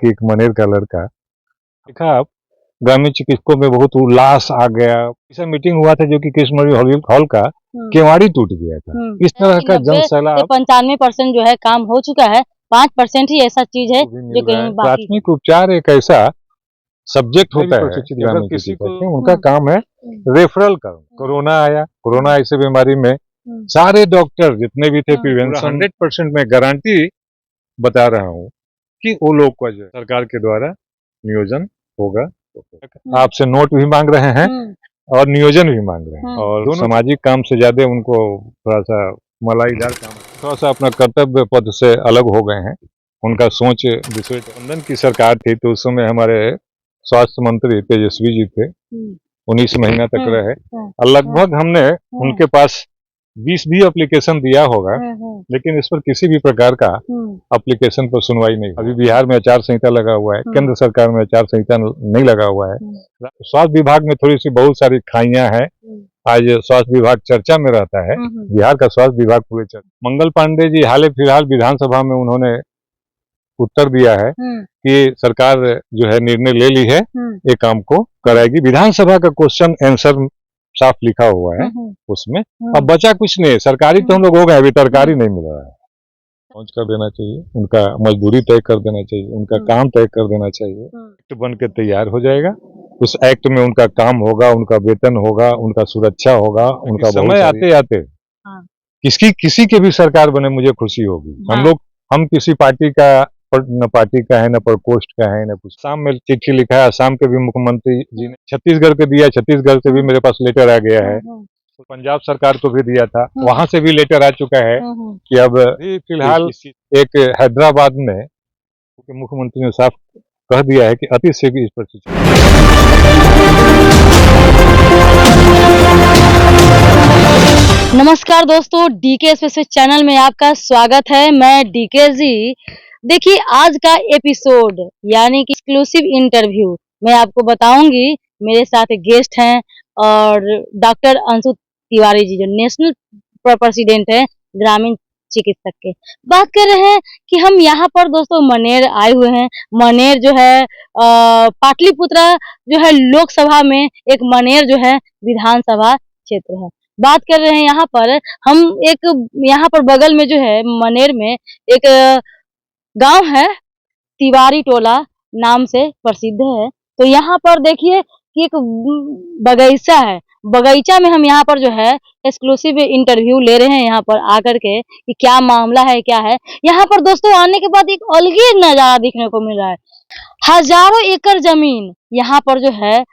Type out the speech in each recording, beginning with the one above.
कि एक मनेर का लड़का, देखा आप, ग्रामीण चिकित्सकों में बहुत उल्लास आ गया। ऐसा मीटिंग हुआ था जो कि कृष्ण हॉल का केवाड़ी टूट गया था। इस तरह का जन सैलाब 95% जो है काम हो चुका है, 5% ही ऐसा चीज है जो कहीं बाकी। प्राथमिक उपचार एक ऐसा सब्जेक्ट होता है अगर किसी को उनका काम है रेफरल करना। कोरोना आया, कोरोना ऐसी बीमारी में सारे डॉक्टर जितने भी थे प्रिवेंशन 100% में गारंटी बता रहा हूँ कि वो लोग का जो सरकार के द्वारा नियोजन होगा। आपसे नोट भी मांग रहे हैं और नियोजन भी मांग रहे हैं, और सामाजिक काम से ज्यादा उनको थोड़ा सा मलाईदार काम, थोड़ा सा अपना कर्तव्य पद से अलग हो गए हैं। उनका सोच दूसरे गठबंधन की सरकार थी तो उस समय हमारे स्वास्थ्य मंत्री तेजस्वी जी थे, 19 महीना तक रहे, और लगभग हमने उनके पास 20 भी एप्लीकेशन दिया होगा, लेकिन इस पर किसी भी प्रकार का एप्लीकेशन पर सुनवाई नहीं। अभी बिहार में आचार संहिता लगा हुआ है, केंद्र सरकार में आचार संहिता नहीं लगा हुआ है। स्वास्थ्य विभाग में थोड़ी सी बहुत सारी खाइयां हैं। आज स्वास्थ्य विभाग चर्चा में रहता है, बिहार का स्वास्थ्य विभाग पूरे चर्चा। मंगल पांडे जी हाल फिलहाल विधानसभा में उन्होंने उत्तर दिया है कि सरकार जो है निर्णय ले ली है, ये काम को कराएगी। विधानसभा का क्वेश्चन आंसर साफ लिखा हुआ है उसमें। अब बचा कुछ नहीं, सरकारी तो हम लोग हो गए, अभी तरकारी नहीं मिल रहा है। पहुंच कर देना चाहिए, उनका मजदूरी तय कर देना चाहिए, उनका काम तय कर देना चाहिए। एक्ट बन के तैयार हो जाएगा, उस एक्ट में उनका काम होगा, उनका वेतन होगा, उनका सुरक्षा होगा, उनका समय आते आते किसी के भी सरकार बने मुझे खुशी होगी। हम किसी पार्टी का न पार्टी का है, न प्रकोष्ठ का है, न कुछ। शाम में चिट्ठी लिखा है, असम के भी मुख्यमंत्री जी ने छत्तीसगढ़ के दिया, छत्तीसगढ़ से भी मेरे पास लेटर आ गया है। तो पंजाब सरकार को भी दिया था, वहां से भी लेटर आ चुका है कि अब फिलहाल एक हैदराबाद में मुख्यमंत्री ने साफ कह दिया है कि अति शीघ्र इस पर नमस्कार दोस्तों, डीके स्पेशल चैनल में आपका स्वागत है। मैं डीके जी। देखिए आज का एपिसोड यानी कि एक्सक्लूसिव इंटरव्यू मैं आपको बताऊंगी। मेरे साथ गेस्ट हैं और डॉक्टर अंशु तिवारी जी जो नेशनल प्रेसिडेंट है ग्रामीण चिकित्सक के। बात कर रहे हैं कि हम यहाँ पर दोस्तों मनेर आए हुए हैं। मनेर जो है पाटलिपुत्रा जो है लोकसभा में एक मनेर जो है विधानसभा क्षेत्र है। बात कर रहे हैं यहाँ पर हम एक यहाँ पर बगल में जो है मनेर में एक गांव है, तिवारी टोला नाम से प्रसिद्ध है। तो यहाँ पर देखिए कि एक बगीचा है, बगीचा में हम यहाँ पर जो है एक्सक्लूसिव इंटरव्यू ले रहे हैं यहाँ पर आकर के कि क्या मामला है, क्या है। यहाँ पर दोस्तों आने के बाद एक अलग ही नजारा देखने को मिल रहा है। हजारों एकड़ जमीन यहाँ पर जो है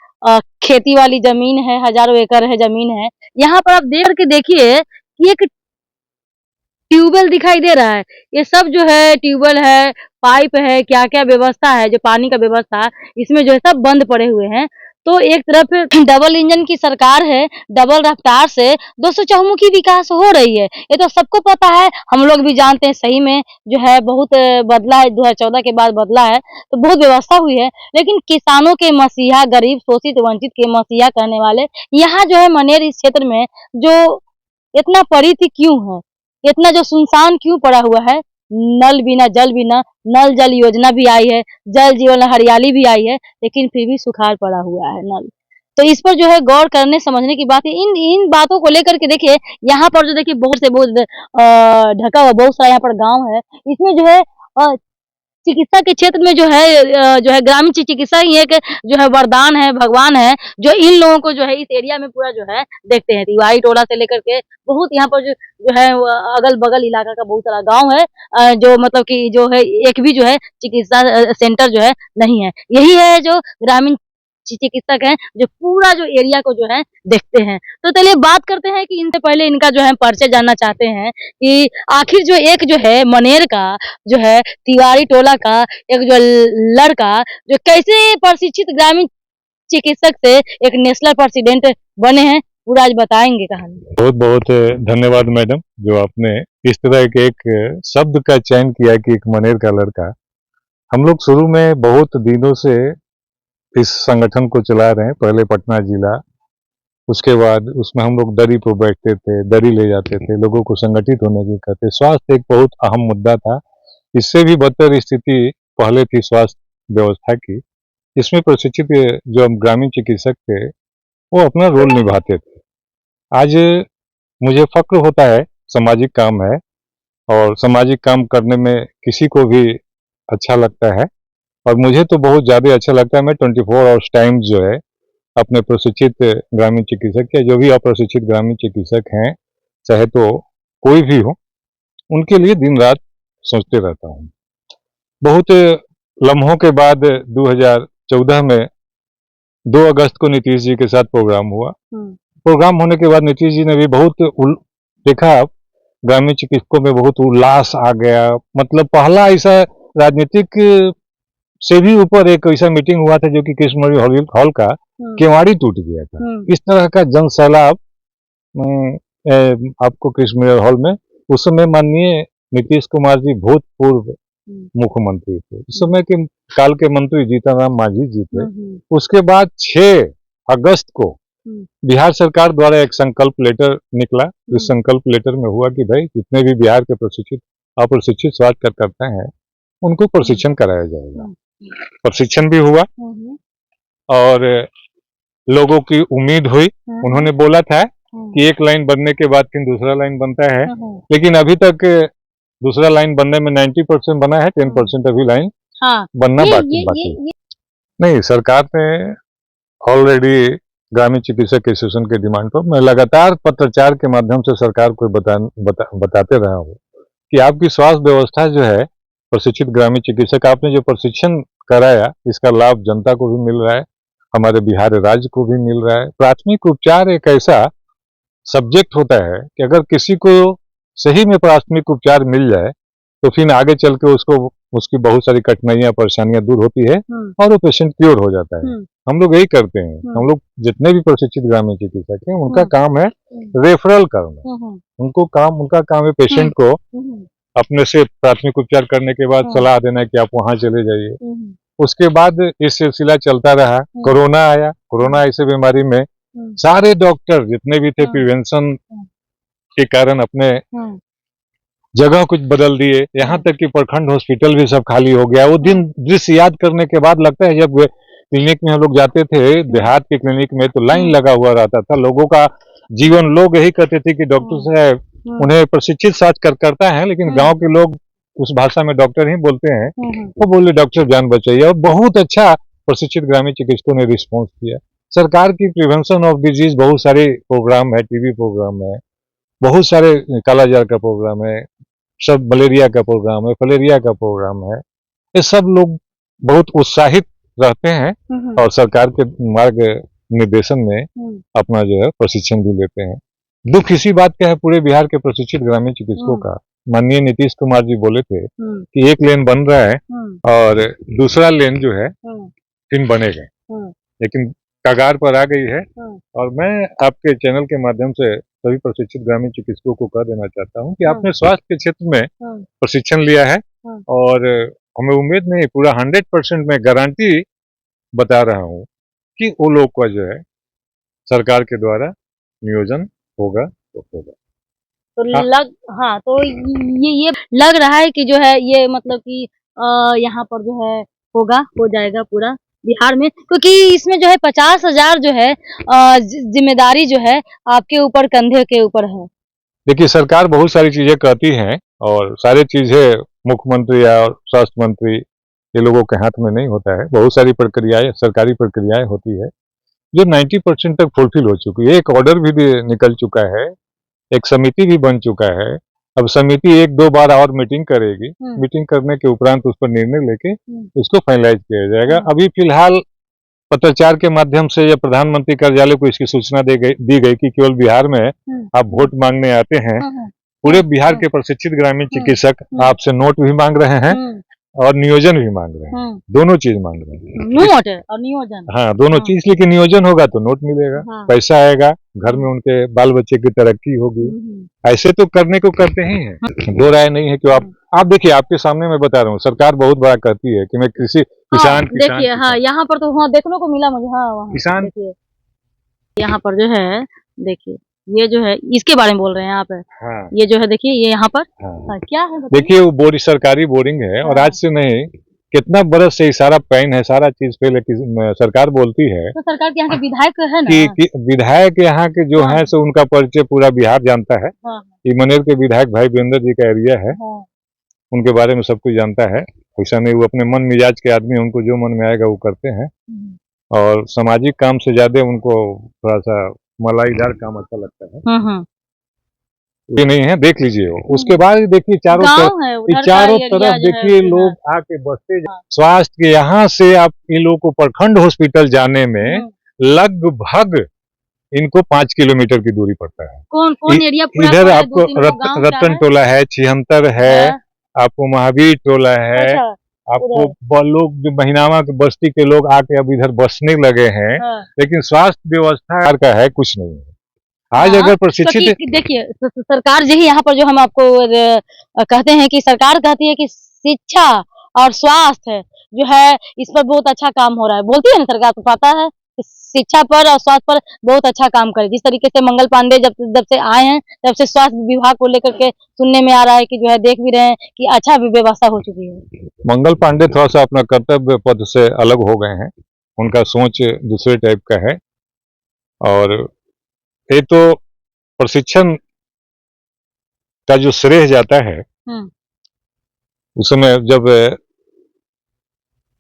खेती वाली जमीन है, हजारों एकड़ है जमीन है। यहाँ पर आप देख के देखिए कि एक ट्यूबवेल दिखाई दे रहा है। ये सब जो है ट्यूबवेल है, पाइप है, क्या क्या व्यवस्था है जो पानी का व्यवस्था इसमें जो है सब बंद पड़े हुए हैं। तो एक तरफ डबल इंजन की सरकार है, डबल रफ्तार से दोस्तों चहुमुखी विकास हो रही है। ये तो सबको पता है, हम लोग भी जानते हैं। सही में जो है बहुत बदला है, 2014 के बाद बदला है तो बहुत व्यवस्था हुई है। लेकिन किसानों के मसीहा, गरीब शोषित वंचित के मसीहा कहने वाले यहाँ जो है मनेर इस क्षेत्र में जो इतना परिधि क्यों है, इतना जो सुनसान क्यों पड़ा हुआ है। नल बिना जल बिना, नल जल योजना भी आई है, जल जीवन हरियाली भी आई है, लेकिन फिर भी सुखाड़ पड़ा हुआ है नल। तो इस पर जो है गौर करने समझने की बात है। इन बातों को लेकर के देखिए यहाँ पर जो देखिए बहुत से बहुत ढका हुआ बहुत सारा यहाँ पर गांव है। इसमें जो है चिकित्सा के क्षेत्र में जो है ग्रामीण चिकित्सा ही एक जो है वरदान है, भगवान है, जो इन लोगों को जो है इस एरिया में पूरा जो है देखते हैं। तिवारी टोला से लेकर के बहुत यहाँ पर जो है अगल बगल इलाका का बहुत सारा गांव है जो मतलब कि जो है एक भी जो है चिकित्सा सेंटर जो है नहीं है। यही है जो ग्रामीण चिकित्सक हैं जो पूरा जो एरिया को जो है देखते हैं। तो चलिए बात करते हैं कि इनसे पहले इनका जो है परिचय जानना चाहते हैं कि आखिर जो एक जो है मनेर का जो है तिवारी टोला का एक जो लड़का जो कैसे प्रशिक्षित ग्रामीण चिकित्सक से एक नेशनल प्रेसिडेंट बने हैं, पूरा आज बताएंगे कहानी। बहुत बहुत धन्यवाद मैडम, जो आपने इस तरह के एक शब्द का चयन किया कि एक मनेर का लड़का। हम लोग शुरू में बहुत दिनों से इस संगठन को चला रहे हैं, पहले पटना जिला, उसके बाद उसमें हम लोग दरी पर बैठते थे, दरी ले जाते थे, लोगों को संगठित होने की कहते। स्वास्थ्य एक बहुत अहम मुद्दा था, इससे भी बदतर स्थिति पहले थी स्वास्थ्य व्यवस्था की, इसमें प्रशिक्षित जो ग्रामीण चिकित्सक थे वो अपना रोल निभाते थे। आज मुझे फक्र होता है, सामाजिक काम है और सामाजिक काम करने में किसी को भी अच्छा लगता है और मुझे तो बहुत ज़्यादा अच्छा लगता है। मैं 24 आवर्स टाइम जो है अपने प्रशिक्षित ग्रामीण चिकित्सक या जो भी अप्रशिक्षित ग्रामीण चिकित्सक हैं, चाहे तो कोई भी हो, उनके लिए दिन रात सोचते रहता हूँ। बहुत लम्हों के बाद 2014 में 2 अगस्त को नीतीश जी के साथ प्रोग्राम हुआ। प्रोग्राम होने के बाद नीतीश जी ने भी बहुत देखा, ग्रामीण चिकित्सकों में बहुत उल्लास आ गया। मतलब पहला ऐसा राजनीतिक से भी ऊपर एक ऐसा मीटिंग हुआ था जो कि कृष्ण हॉल का केवाड़ी टूट गया था। इस तरह का जन सैलाब आपको कृष्ण हॉल में, उस समय माननीय नीतीश कुमार जी भूतपूर्व मुख्यमंत्री थे, उस समय के काल के मंत्री जीतनराम मांझी जी थे। उसके बाद 6 अगस्त को बिहार सरकार द्वारा एक संकल्प लेटर निकला। इस संकल्प लेटर में हुआ कि भाई जितने भी बिहार के प्रशिक्षित अप्रशिक्षित स्वास्थ्य कार्यकर्ता हैं उनको प्रशिक्षण कराया जाएगा। प्रशिक्षण भी हुआ और लोगों की उम्मीद हुई। उन्होंने बोला था कि एक लाइन बनने के बाद फिर दूसरा लाइन बनता है, लेकिन अभी तक दूसरा लाइन बनने में 90% बना है, 10% अभी लाइन बनना बाकी। नहीं, सरकार ने ऑलरेडी ग्रामीण चिकित्सक एसोसिएशन के डिमांड पर मैं लगातार पत्रचार के माध्यम से सरकार को बताते रहा हूँ कि आपकी स्वास्थ्य व्यवस्था जो है, प्रशिक्षित ग्रामीण चिकित्सक आपने जो प्रशिक्षण कराया, इसका लाभ जनता को भी मिल रहा है, हमारे बिहार राज्य को भी मिल रहा है। प्राथमिक उपचार एक ऐसा सब्जेक्ट होता है कि अगर किसी को सही में प्राथमिक उपचार मिल जाए तो फिर आगे चल के उसकी बहुत सारी कठिनाइयां परेशानियां दूर होती है और वो पेशेंट क्योर हो जाता है। हम लोग यही करते हैं। हम लोग जितने भी प्रशिक्षित ग्रामीण चिकित्सक हैं उनका काम है रेफरल करना। उनका काम है पेशेंट को अपने से प्राथमिक उपचार करने के बाद सलाह देना कि आप वहां चले जाइए। उसके बाद इस सिलसिला चलता रहा। कोरोना आया। कोरोना ऐसे बीमारी में सारे डॉक्टर जितने भी थे प्रिवेंशन के कारण अपने जगह कुछ बदल दिए, यहाँ तक कि प्रखंड हॉस्पिटल भी सब खाली हो गया। वो दिन दृश्य याद करने के बाद लगता है, जब क्लिनिक में हम लोग जाते थे, देहात के क्लिनिक में, तो लाइन लगा हुआ रहता था। लोगों का जीवन, लोग यही कहते थे कि डॉक्टर साहब उन्हें प्रशिक्षित स्वास्थ्य करता है, लेकिन गांव के लोग उस भाषा में डॉक्टर ही बोलते हैं। वो बोले डॉक्टर जान बचाइए, और बहुत अच्छा प्रशिक्षित ग्रामीण चिकित्सकों ने रिस्पॉन्स किया। सरकार की प्रिवेंशन ऑफ डिजीज बहुत सारे प्रोग्राम है, टीबी प्रोग्राम है, बहुत सारे कालाजार का प्रोग्राम है, सब मलेरिया का प्रोग्राम है, फलेरिया का प्रोग्राम है। ये सब लोग बहुत उत्साहित रहते हैं और सरकार के मार्ग निर्देशन में अपना जो है प्रशिक्षण भी लेते हैं। दुख इसी बात का है पूरे बिहार के प्रशिक्षित ग्रामीण चिकित्सकों का। माननीय नीतीश कुमार जी बोले थे कि एक लेन बन रहा है और दूसरा लेन जो है फिर बनेगा, लेकिन कगार पर आ गई है। और मैं आपके चैनल के माध्यम से सभी प्रशिक्षित ग्रामीण चिकित्सकों को कह देना चाहता हूं कि आपने स्वास्थ्य के क्षेत्र में प्रशिक्षण लिया है और हमें उम्मीद नहीं, पूरा 100% में गारंटी बता रहा हूं कि वो लोग का जो है सरकार के द्वारा नियोजन होगा तो होगा। तो तो ये लग रहा है कि जो है ये मतलब कि यहाँ पर जो है हो जाएगा पूरा बिहार में, क्योंकि इसमें जो है 50,000 जो है जिम्मेदारी जो है आपके ऊपर, कंधे के ऊपर है। देखिए, सरकार बहुत सारी चीजें कहती हैं और सारी चीजें मुख्यमंत्री या स्वास्थ्य मंत्री ये लोगों के हाथ में नहीं होता है। बहुत सारी प्रक्रियाएं, सरकारी प्रक्रियाएं होती है जो 90% तक फुलफिल हो चुकी है। एक ऑर्डर भी निकल चुका है, एक समिति भी बन चुका है। अब समिति 1-2 बार और मीटिंग करेगी। मीटिंग करने के उपरांत उस पर निर्णय लेके इसको फाइनलाइज किया जाएगा। अभी फिलहाल पत्रचार के माध्यम से या प्रधानमंत्री कार्यालय को इसकी सूचना दी गई कि केवल बिहार में आप वोट मांगने आते हैं। पूरे बिहार के प्रशिक्षित ग्रामीण चिकित्सक आपसे नोट भी मांग रहे हैं और नियोजन भी मांग रहे हैं। दोनों चीज मांग रहे हैं, नोट और नियोजन। हाँ, दोनों चीज। लेकिन नियोजन होगा तो नोट मिलेगा, पैसा आएगा, घर में उनके बाल बच्चे की तरक्की होगी। ऐसे तो करने को करते ही हैं, दो राय नहीं है कि आप देखिए, आपके सामने मैं बता रहा हूँ, सरकार बहुत बड़ा कहती है कि मैं किसान देखिए, हाँ, यहाँ पर तो देखने को मिला मुझे। हाँ, वहाँ किसान देखिए, यहाँ पर जो है देखिए, ये जो है इसके बारे में बोल रहे हैं आप। हाँ, ये जो है देखिए, ये यहाँ पर क्या है देखिए, वो सरकारी बोरिंग है और आज से नहीं कितना बरस से सारा पैन है, सारा चीज पहले सरकार बोलती है। तो सरकार के यहाँ के विधायक है ना कि विधायक यहाँ के जो हाँ। है सो उनका परिचय पूरा बिहार जानता है। हाँ। ये मनेर के विधायक भाई वीरेंद्र जी का एरिया है। हाँ। उनके बारे में सब कुछ जानता है। ऐसा नहीं, वो अपने मन मिजाज के आदमी, उनको जो मन में आएगा वो करते हैं। और सामाजिक काम से ज्यादा उनको थोड़ा सा मलाईदार काम अच्छा लगता है। ये नहीं है, देख लीजिए वो। उसके बाद देखिए चारों तरफ देखिए लोग आके बसते स्वास्थ्य के। यहाँ से आप इन लोगों को प्रखंड हॉस्पिटल जाने में लगभग इनको 5 किलोमीटर की दूरी पड़ता है। कौन एरिया? इधर आपको रतन टोला है, 76 है, आपको महावीर टोला है। अच्छा, आपको लोग जो महिनावा के बस्ती के लोग आके अब इधर बसने लगे हैं। लेकिन स्वास्थ्य व्यवस्था का है कुछ नहीं है। आज अगर प्रशिक्षित देखिए सरकार यही यहाँ पर जो हम आपको कहते हैं कि सरकार कहती है कि शिक्षा और स्वास्थ्य जो है इस पर बहुत अच्छा काम हो रहा है। बोलती है ना सरकार, तो पता है कि शिक्षा पर और स्वास्थ्य पर बहुत अच्छा काम करे। जिस तरीके से मंगल पांडे जब से आए हैं तब से स्वास्थ्य विभाग को लेकर के सुनने में आ रहा है कि जो है देख भी रहे हैं कि अच्छा व्यवस्था हो चुकी है। मंगल पांडे थोड़ा सा अपना कर्तव्य पद से अलग हो गए हैं। उनका सोच दूसरे टाइप का है। और ये तो प्रशिक्षण का जो श्रेय जाता है, उस समय जब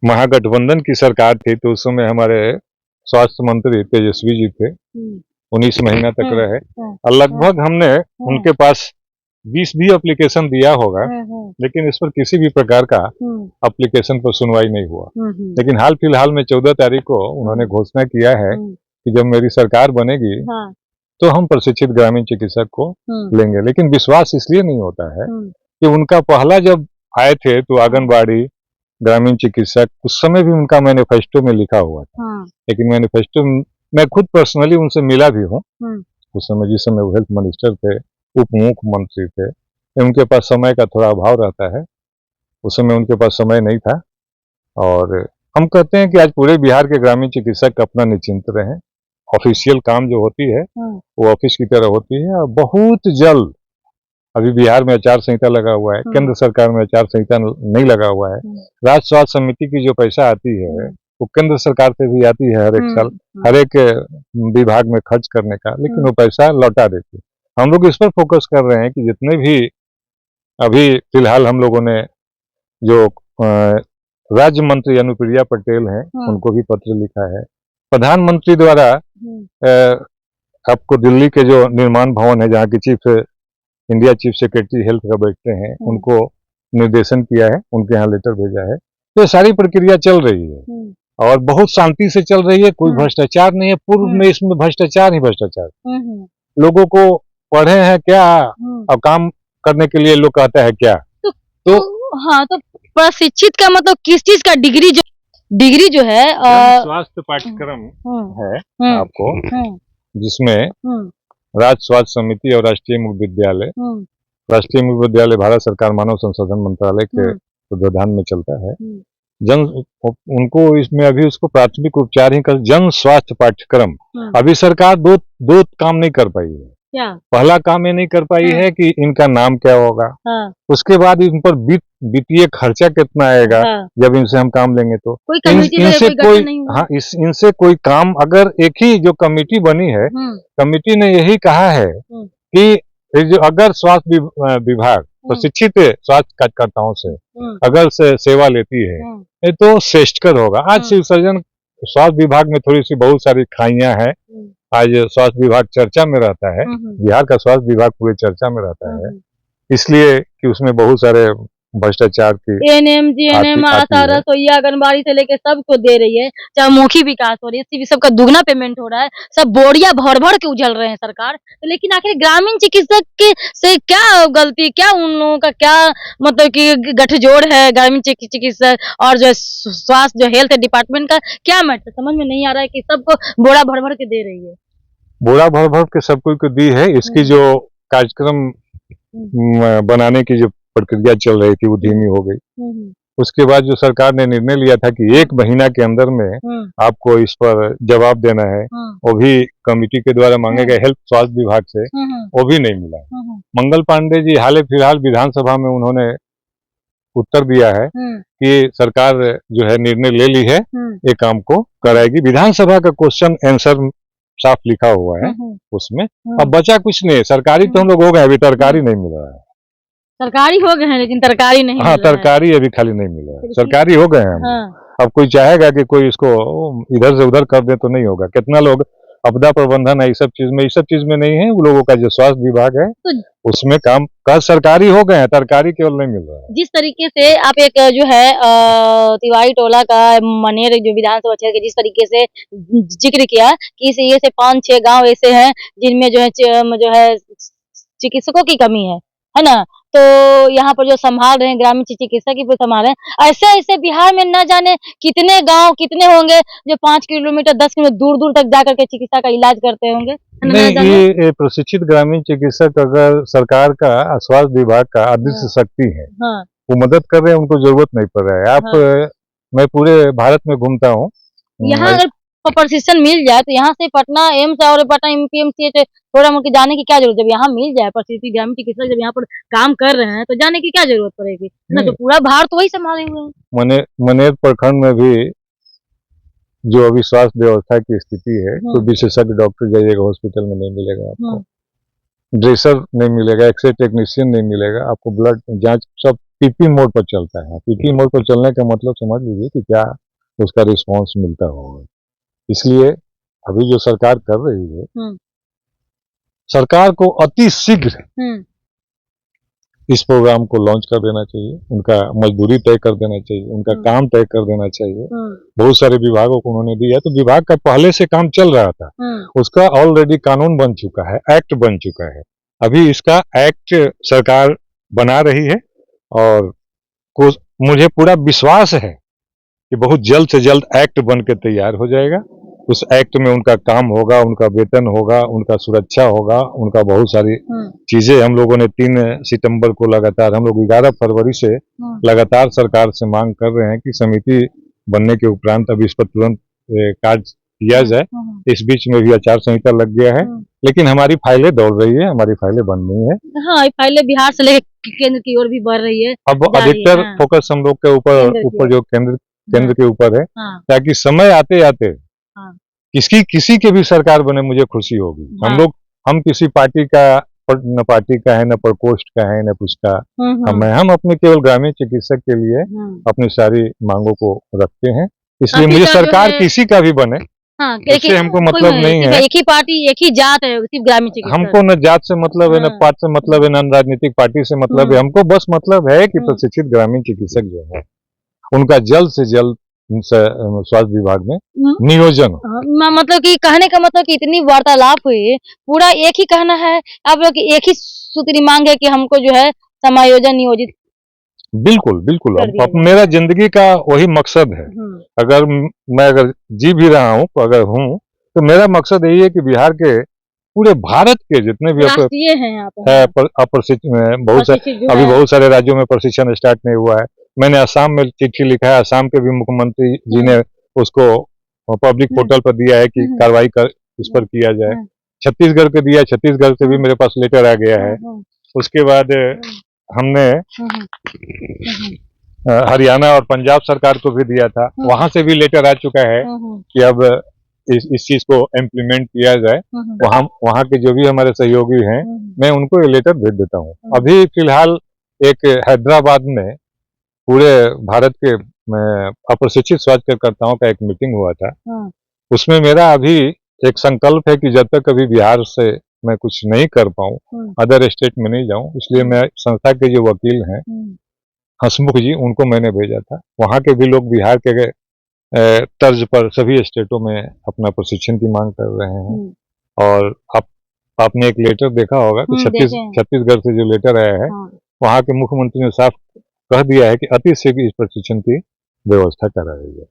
महागठबंधन की सरकार थी तो उस समय हमारे स्वास्थ्य मंत्री तेजस्वी जी थे। 19 महीना तक रहे और लगभग हमने उनके पास 20 भी एप्लीकेशन दिया होगा, लेकिन इस पर किसी भी प्रकार का एप्लीकेशन पर सुनवाई नहीं हुआ। लेकिन हाल फिलहाल में 14 तारीख को उन्होंने घोषणा किया है कि जब मेरी सरकार बनेगी तो हम प्रशिक्षित ग्रामीण चिकित्सक को लेंगे। लेकिन विश्वास इसलिए नहीं होता है कि उनका पहला जब आए थे तो आंगनबाड़ी ग्रामीण चिकित्सक उस समय भी उनका मैनिफेस्टो में लिखा हुआ था। लेकिन मैनिफेस्टो मैं खुद पर्सनली उनसे मिला भी हूँ। उस समय जिस समय वो हेल्थ मिनिस्टर थे, उप मुख्यमंत्री थे, उनके पास समय का थोड़ा अभाव रहता है। उस समय उनके पास समय नहीं था। और हम कहते हैं कि आज पूरे बिहार के ग्रामीण चिकित्सक अपना निश्चिंत रहें। ऑफिशियल काम जो होती है वो ऑफिस की तरह होती है। और बहुत जल्द, अभी बिहार में आचार संहिता लगा हुआ है, केंद्र सरकार में आचार संहिता नहीं लगा हुआ है। राज्य स्वास्थ्य समिति की जो पैसा आती है वो केंद्र सरकार से भी आती है हर एक साल, हर एक विभाग में खर्च करने का, लेकिन वो पैसा लौटा देती है। हम लोग इस पर फोकस कर रहे हैं कि जितने भी अभी फिलहाल हम लोगों ने जो राज्य मंत्री अनुप्रिया पटेल हैं उनको भी पत्र लिखा है। प्रधानमंत्री द्वारा आपको दिल्ली के जो निर्माण भवन है जहाँ की इंडिया चीफ सेक्रेटरी हेल्थ का बैठते हैं, उनको निर्देशन किया है, उनके यहाँ लेटर भेजा है। तो सारी प्रक्रिया चल रही है और बहुत शांति से चल रही है। कोई भ्रष्टाचार नहीं है। पूर्व में इसमें भ्रष्टाचार ही भ्रष्टाचार। लोगों को पढ़े हैं क्या और काम करने के लिए लोग कहता है क्या। तो हाँ, तो प्रशिक्षित का मतलब किस चीज का डिग्री जो है स्वास्थ्य पाठ्यक्रम है आपको, जिसमें राज्य स्वास्थ्य समिति और राष्ट्रीय मुख्य विद्यालय, राष्ट्रीय मुख्य विद्यालय भारत सरकार मानव संसाधन मंत्रालय के तत्वाधान में चलता है। उनको इसमें अभी उसको प्राथमिक उपचार ही कर जन स्वास्थ्य पाठ्यक्रम। अभी सरकार दो काम नहीं कर पाई है। क्या? पहला काम ये नहीं कर पाई है कि इनका नाम क्या होगा। उसके बाद इन पर वित्तीय खर्चा कितना आएगा जब इनसे हम काम लेंगे तो। इनसे कोई काम, अगर एक ही जो कमेटी बनी है, कमेटी ने यही कहा है कि जो अगर स्वास्थ्य विभाग प्रशिक्षित स्वास्थ्य कार्यकर्ताओं से अगर सेवा लेती है तो श्रेष्ठकर होगा। आज सिविल सर्जन स्वास्थ्य विभाग में थोड़ी सी बहुत सारी खाइयां हैं। आज स्वास्थ्य विभाग चर्चा में रहता है, बिहार का स्वास्थ्य विभाग पूरे चर्चा में रहता है, इसलिए कि उसमें बहुत सारे भ्रष्टाचार की एएनएम, जीएनएम, आशा, रसोईया, आंगनबाड़ी से लेके सबको दे रही है। चाहे मौखी विकास हो रही है, इसी सबका दुगना पेमेंट हो रहा है। सब बोरिया भर भर के उछल रहे हैं सरकार। तो लेकिन आखिर ग्रामीण चिकित्सक के से क्या गलती, क्या उन लोगों का क्या मतलब कि गठजोड़ है ग्रामीण चिकित्सक और जो स्वास्थ्य जो हेल्थ डिपार्टमेंट का क्या मैटर समझ में नहीं आ रहा है कि सबको बोरा भर भर के दे रही है। बोरा भर भर के सबको को दी है। इसकी जो कार्यक्रम बनाने की जो प्रक्रिया चल रही थी वो धीमी हो गई। उसके बाद जो सरकार ने निर्णय लिया था कि 1 महीना के अंदर में आपको इस पर जवाब देना है, वो भी कमेटी के द्वारा मांगे गए हेल्थ स्वास्थ्य विभाग से, वो भी नहीं मिला। मंगल पांडे जी हाल फिलहाल विधानसभा में उन्होंने उत्तर दिया है कि सरकार जो है निर्णय ले ली है, ये काम को कराएगी। विधानसभा का क्वेश्चन आंसर साफ लिखा हुआ है उसमें। अब बचा कुछ नहीं है, सरकारी तो हम लोग हो गए, अभी तरकारी नहीं मिल रहा है। सरकारी हो गए हैं लेकिन तरकारी नहीं हाँ, मिल रहा है। तरकारी अभी खाली नहीं मिल रहा है, सरकारी हो गए हैं हम। अब कोई चाहेगा कि कोई इसको इधर से उधर कर दे तो नहीं होगा। कितना लोग आपदा प्रबंधन है, इस सब चीज में नहीं है। वो लोगों का जो स्वास्थ्य विभाग है उसमें काम का सरकारी हो गए हैं, तरकारी केवल नहीं मिल रहा है। जिस तरीके से आप एक जो है तिवारी टोला का मनेर जो विधानसभा क्षेत्र के जिस तरीके से जिक्र किया कि ये से 5-6 गांव ऐसे हैं जिनमें जो है चिकित्सकों की कमी है ना। तो यहाँ पर जो संभाल रहे हैं ग्रामीण चिकित्सक ही संभाल रहे हैं। ऐसे ऐसे बिहार में न जाने कितने गांव कितने होंगे जो 5 किलोमीटर 10 किलोमीटर दूर दूर तक जाकर के चिकित्सा का इलाज करते होंगे। नहीं, ये प्रशिक्षित ग्रामीण चिकित्सक अगर सरकार का स्वास्थ्य विभाग का अदृश्य शक्ति है, वो मदद कर रहे हैं, उनको जरूरत नहीं पड़ रहा है। आप मैं पूरे भारत में घूमता हूँ। यहाँ अगर प्रशिक्षण मिल जाए तो यहाँ से पटना एम्स और पटना एमपीएमसी थोड़ा मोटी जाने की क्या जरूरत है। जब यहाँ मिल जाए प्रशिक्षित ग्रामीण चिकित्सक जब यहाँ पर काम कर रहे हैं तो जाने की क्या जरूरत पड़ेगी ना। तो पूरा भारत तो वही संभाले हुए हैं। मनेर प्रखंड में भी जो अभी स्वास्थ्य व्यवस्था की स्थिति है, तो विशेषज्ञ डॉक्टर जाइएगा हॉस्पिटल में नहीं मिलेगा आपको, ड्रेसर नहीं मिलेगा, एक्सरे टेक्नीशियन नहीं मिलेगा आपको, ब्लड जांच सब पीपी मोड पर चलता है। पीपी मोड पर चलने का मतलब समझ लीजिए कि क्या उसका रिस्पांस मिलता होगा। इसलिए अभी जो सरकार कर रही है, सरकार को अति शीघ्र इस प्रोग्राम को लॉन्च कर देना चाहिए। उनका मजदूरी तय कर देना चाहिए, उनका काम तय कर देना चाहिए। बहुत सारे विभागों को उन्होंने दिया, तो विभाग का पहले से काम चल रहा था, उसका ऑलरेडी कानून बन चुका है, एक्ट बन चुका है। अभी इसका एक्ट सरकार बना रही है और मुझे पूरा विश्वास है कि बहुत जल्द से जल्द एक्ट बन के तैयार हो जाएगा। उस एक्ट में उनका काम होगा, उनका वेतन होगा, उनका सुरक्षा होगा, उनका बहुत सारी चीजें। हम लोगों ने 3 सितंबर को लगातार, हम लोग 11 फरवरी से लगातार सरकार से मांग कर रहे हैं कि समिति बनने के उपरांत अब इस पर तुरंत कार्य किया जाए। इस बीच में भी आचार संहिता लग गया है, लेकिन हमारी फाइलें दौड़ रही है, हमारी फाइलें बन रही है। हाँ, फाइलें बिहार से लेकर केंद्र की ओर भी बढ़ रही है। अब अधिकतर फोकस हम लोग के ऊपर जो केंद्र के ऊपर है, ताकि समय आते आते किसी के भी सरकार बने मुझे खुशी होगी। हम किसी पार्टी का न पार्टी का है, न प्रकोष्ठ का है, न कुछ का हम अपने केवल ग्रामीण चिकित्सक के लिए अपनी सारी मांगों को रखते हैं। इसलिए मुझे सरकार किसी का भी बने, इससे हमको मतलब नहीं है। एक ही पार्टी एक ही जात है, सिर्फ ग्रामीण चिकित्सक। हमको न जात से मतलब है, न पार्ट से मतलब है, न राजनीतिक पार्टी से मतलब है। हमको बस मतलब है कि प्रशिक्षित ग्रामीण चिकित्सक जो है उनका जल्द से जल्द स्वास्थ्य विभाग में नियोजन। मतलब कि कहने का मतलब कि इतनी वार्तालाप हुई, पूरा एक ही कहना है आप लोग की, एक ही सूत्री मांग है कि हमको जो है समायोजन नियोजित। बिल्कुल बिल्कुल, अब मेरा जिंदगी का वही मकसद है। अगर मैं जी भी रहा हूँ, अगर हूँ, तो मेरा मकसद यही है कि बिहार के पूरे भारत के जितने भी अभी बहुत सारे राज्यों में प्रशिक्षण स्टार्ट नहीं हुआ है। मैंने असम में चिट्ठी लिखा है, असम के भी मुख्यमंत्री जी ने उसको पब्लिक पोर्टल पर दिया है कि कार्रवाई इस पर किया जाए। छत्तीसगढ़ के दिया, छत्तीसगढ़ से भी मेरे पास लेटर आ गया है। उसके बाद हमने हरियाणा और पंजाब सरकार को भी दिया था, वहां से भी लेटर आ चुका है कि अब इस चीज को इम्प्लीमेंट किया जाए। वहाँ के जो भी हमारे सहयोगी हैं, मैं उनको ये लेटर भेज देता हूँ। अभी फिलहाल एक हैदराबाद में पूरे भारत के अप्रशिक्षित स्वास्थ्य कार्यकर्ताओं का एक मीटिंग हुआ था। उसमें मेरा अभी एक संकल्प है कि जब तक कभी बिहार से मैं कुछ नहीं कर पाऊँ, अदर स्टेट में नहीं जाऊँ, इसलिए मैं संस्था के जो वकील हैं हसमुख जी, उनको मैंने भेजा था। वहाँ के भी लोग बिहार के तर्ज पर सभी स्टेटों में अपना प्रशिक्षण की मांग कर रहे हैं। और आपने एक लेटर देखा होगा कि छत्तीसगढ़ से जो लेटर आया है, वहाँ के मुख्यमंत्री ने साफ कह दिया है कि अति शीघ्र इस प्रशिक्षण की व्यवस्था कराई जाए।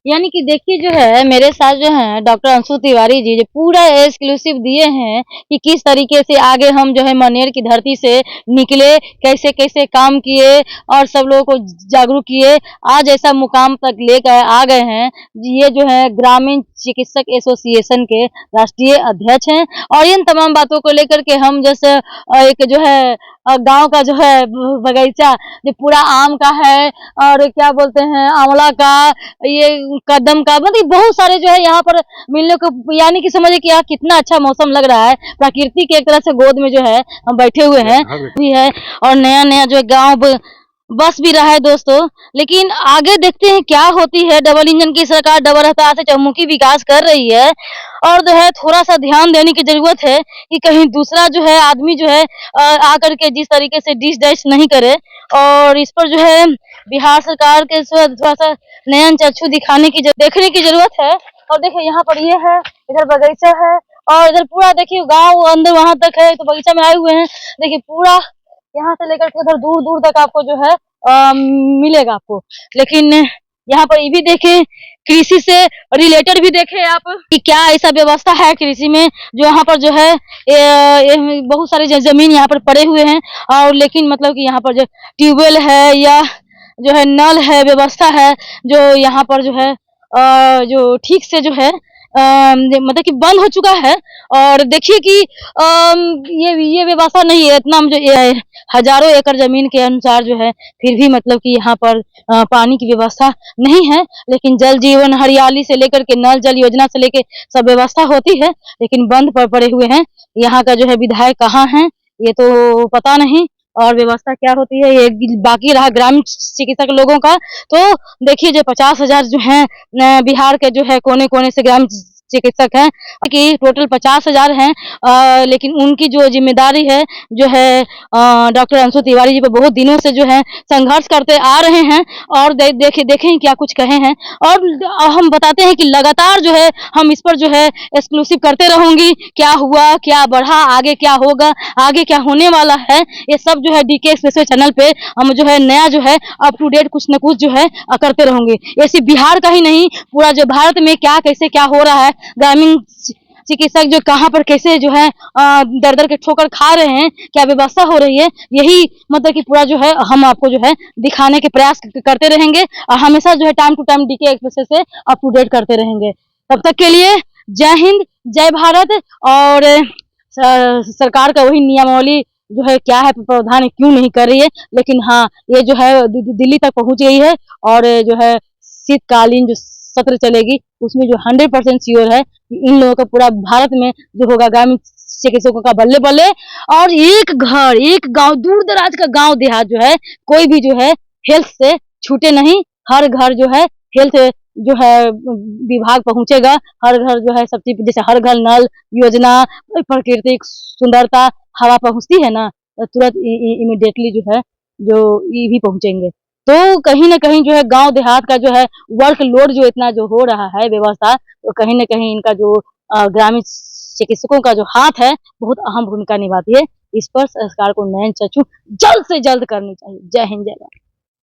यानी कि देखिए जो है मेरे साथ जो है डॉक्टर अंशु तिवारी जी जो पूरा एक्सक्लूसिव दिए हैं कि किस तरीके से आगे हम जो है मनेर की धरती से निकले, कैसे कैसे काम किए और सब लोगों को जागरूक किए, आज ऐसा मुकाम तक लेकर आ गए हैं। ये जो है ग्रामीण चिकित्सक एसोसिएशन के राष्ट्रीय अध्यक्ष हैं और इन तमाम बातों को लेकर के हम जैसे एक जो है गांव का जो है बगीचा जो पूरा आम का है और क्या बोलते हैं आंवला का, ये कदम का, मतलब बहुत सारे जो है यहाँ पर मिलने को, यानी कि समझिए कि यहाँ कितना अच्छा मौसम लग रहा है। प्रकृति की एक तरह से गोद में जो है हम बैठे हुए हैं भी है और नया नया जो गांव बस भी रहा है दोस्तों। लेकिन आगे देखते हैं क्या होती है। डबल इंजन की सरकार डबल रफ्तार से चहुमुखी विकास कर रही है और जो है थोड़ा सा ध्यान देने की जरूरत है कि कहीं दूसरा जो है आदमी जो है आकर के जिस तरीके से डिश डैश नहीं करे, और इस पर जो है बिहार सरकार के थोड़ा सा नयन चक्षु देखने की जरूरत है। और देखिए यहाँ पर ये है, इधर बगीचा है और इधर पूरा देखिए गांव अंदर वहां तक है, तो बगीचा में आए हुए हैं। देखिए पूरा यहाँ से लेकर के उधर दूर दूर तक आपको जो है मिलेगा आपको। लेकिन यहाँ पर ये भी देखें, कृषि से रिलेटेड भी देखें आप कि क्या ऐसा व्यवस्था है कृषि में, जो यहाँ पर जो है बहुत सारे जमीन यहाँ पर पड़े हुए हैं और लेकिन मतलब कि यहाँ पर जो ट्यूबवेल है या जो है नल है, व्यवस्था है जो यहाँ पर जो है जो ठीक से जो है मतलब कि बंद हो चुका है। और देखिए कि ये व्यवस्था नहीं है इतना, जो हजारों एकड़ जमीन के अनुसार जो है फिर भी मतलब कि यहाँ पर पानी की व्यवस्था नहीं है। लेकिन जल जीवन हरियाली से लेकर के नल जल योजना से लेकर सब व्यवस्था होती है, लेकिन बंद पड़े हुए हैं। यहाँ का जो है विधायक कहाँ है ये तो पता नहीं, और व्यवस्था क्या होती है ये बाकी रहा ग्रामीण चिकित्सक लोगों का। तो देखिए जो 50,000 जो है बिहार के जो है कोने कोने से ग्रामीण चिकित्सक हैं कि टोटल 50,000 हैं, लेकिन उनकी जो जिम्मेदारी है जो है डॉक्टर अंशु तिवारी जी पे बहुत दिनों से जो है संघर्ष करते आ रहे हैं और देखें क्या कुछ कहे हैं। और हम बताते हैं कि लगातार जो है हम इस पर जो है एक्सक्लूसिव करते रहूंगी, क्या हुआ क्या बढ़ा, आगे क्या होगा, आगे क्या होने वाला है, ये सब जो है डीके एक्सप्रेस चैनल पे हम जो है नया जो है अप टू डेट कुछ न कुछ जो है करते रहेंगे। ये सिर्फ बिहार का ही नहीं, पूरा जो भारत में क्या कैसे क्या हो रहा है, ग्रामीण चिकित्सक जो कहाँ पर कैसे जो है दर दर के ठोकर खा रहे हैं, क्या व्यवस्था हो रही है, यही मतलब कि पूरा जो है हम आपको जो है दिखाने के प्रयास करते रहेंगे और हमेशा जो है time to time DK express से अप टू डेट करते रहेंगे। तब तक के लिए जय हिंद जय भारत। और सरकार का वही नियमावली जो है क्या है प्रावधान क्यों नहीं कर रही है, लेकिन हाँ ये जो है दिल्ली तक पहुंच गई है और जो है शीतकालीन जो सत्र चलेगी उसमें जो 100% श्योर है कि इन लोगों का पूरा भारत में जो होगा ग्रामीण चिकित्सकों का बल्ले बल्ले। और एक घर एक गांव दूर दराज का गांव देहात जो है कोई भी जो है हेल्थ से छूटे नहीं, हर घर जो है हेल्थ जो है विभाग पहुंचेगा, हर घर जो है सब चीज जैसे हर घर नल योजना, प्राकृतिक सुंदरता हवा पहुंचती है ना, तुरंत इमीडिएटली जो है जो ये भी पहुंचेंगे। तो कहीं ना कहीं जो है गांव देहात का जो है वर्क लोड जो इतना जो हो रहा है व्यवस्था, तो कहीं ना कहीं इनका जो ग्रामीण चिकित्सकों का जो हाथ है बहुत अहम भूमिका निभाती है। इस पर सरकार को नयन चक्षु जल्द से जल्द करनी चाहिए। जय हिंद जय भारत।